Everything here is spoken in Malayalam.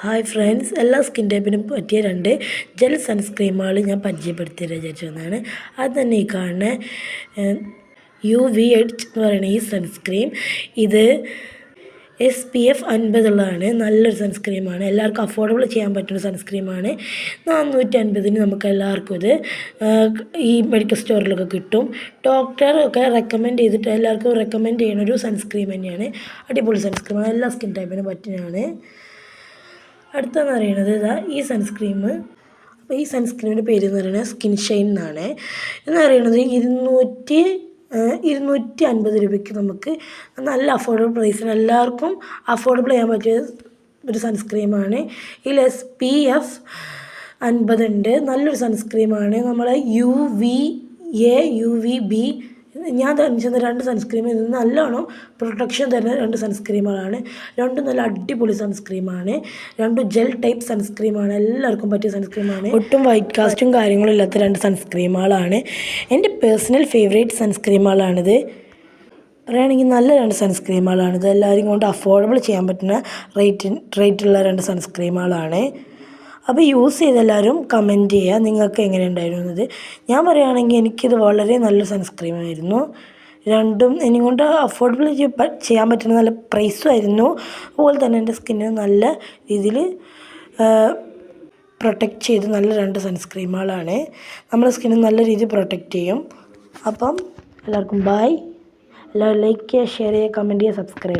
ഹായ് ഫ്രണ്ട്സ്, എല്ലാ സ്കിൻ ടൈപ്പിനും പറ്റിയ 2 ജെൽ സൺസ്ക്രീമുകൾ ഞാൻ പരിചയപ്പെടുത്തി വിചാരിച്ചു വന്നതാണ്. അത് തന്നെ ഈ കാണുന്ന UV എഡ്ജ് എന്ന് പറയുന്ന ഈ സൺസ്ക്രീം, ഇത് SPF 50 ഉള്ളതാണ്. നല്ലൊരു സൺസ്ക്രീമാണ്, എല്ലാവർക്കും അഫോർഡബിൾ ചെയ്യാൻ പറ്റുന്ന സൺസ്ക്രീമാണ്. 450-ന് നമുക്ക് എല്ലാവർക്കും ഇത് ഈ മെഡിക്കൽ സ്റ്റോറിലൊക്കെ കിട്ടും. ഡോക്ടർ ഒക്കെ റെക്കമെൻഡ് ചെയ്തിട്ട് എല്ലാവർക്കും റെക്കമെൻഡ് ചെയ്യുന്ന ഒരു സൺസ്ക്രീം തന്നെയാണ്. അടിപൊളി സൺസ്ക്രീമാണ്, എല്ലാ സ്കിൻ ടൈപ്പിനും പറ്റുന്നതാണ്. അടുത്തെന്ന് പറയുന്നത് ഈ സൺസ്ക്രീം. അപ്പോൾ ഈ സൺസ്ക്രീമിൻ്റെ പേര് എന്ന് പറയുന്നത് സ്കിൻ ഷൈൻ എന്നാണ്. എന്ന് പറയുന്നത് 250 രൂപയ്ക്ക് നമുക്ക് നല്ല അഫോർഡബിൾ പ്രൈസിന് എല്ലാവർക്കും അഫോർഡബിൾ ചെയ്യാൻ പറ്റിയ ഒരു സൺസ്ക്രീമാണ്. ഇതിൽ SPF 50 ഉണ്ട്. നല്ലൊരു സൺസ്ക്രീമാണ്. നമ്മളെ UVA UVB ഞാൻ തെരഞ്ഞെടുത്ത 2 സൺസ്ക്രീമിൽ നിന്ന് നല്ലോണം പ്രൊട്ടക്ഷൻ തരുന്ന 2 സൺസ്ക്രീമുകളാണ്. രണ്ടും നല്ല അടിപൊളി സൺസ്ക്രീമാണ്. രണ്ടും ജെൽ ടൈപ്പ് സൺസ്ക്രീമാണ്, എല്ലാവർക്കും പറ്റിയ സൺസ്ക്രീമാണ്. ഒട്ടും വൈറ്റ് കാസ്റ്റും കാര്യങ്ങളും ഇല്ലാത്ത 2 സൺസ്ക്രീമുകളാണ്. എൻ്റെ പേഴ്സണൽ ഫേവറേറ്റ് സൺസ്ക്രീമുകളാണിത്. പറയുകയാണെങ്കിൽ നല്ല 2 സൺസ്ക്രീമുകളാണിത്. എല്ലാവരും കൊണ്ട് അഫോർഡബിൾ ചെയ്യാൻ പറ്റുന്ന റേറ്റുള്ള 2 സൺസ്ക്രീമുകളാണ്. അപ്പോൾ യൂസ് ചെയ്തെല്ലാവരും കമൻറ്റ് ചെയ്യുക നിങ്ങൾക്ക് എങ്ങനെ ഉണ്ടായിരുന്നത്. ഞാൻ പറയുകയാണെങ്കിൽ എനിക്കിത് വളരെ നല്ല സൺസ്ക്രീമായിരുന്നു. രണ്ടും എന്നെ കൊണ്ട് അഫോർഡബിൾ ചെയ്യാൻ പറ്റുന്ന നല്ല പ്രൈസും ആയിരുന്നു. അതുപോലെ തന്നെ എൻ്റെ സ്കിന്നിന് നല്ല രീതിയിൽ പ്രൊട്ടക്റ്റ് ചെയ്ത് നല്ല 2 സൺസ്ക്രീമുകളാണ്. നമ്മുടെ സ്കിന്നിന് നല്ല രീതിയിൽ പ്രൊട്ടക്റ്റ് ചെയ്യും. അപ്പം എല്ലാവർക്കും ബൈ. എല്ലാവരും ലൈക്ക് ചെയ്യുക, ഷെയർ ചെയ്യുക, കമൻറ്റ് ചെയ്യുക, സബ്സ്ക്രൈബ്.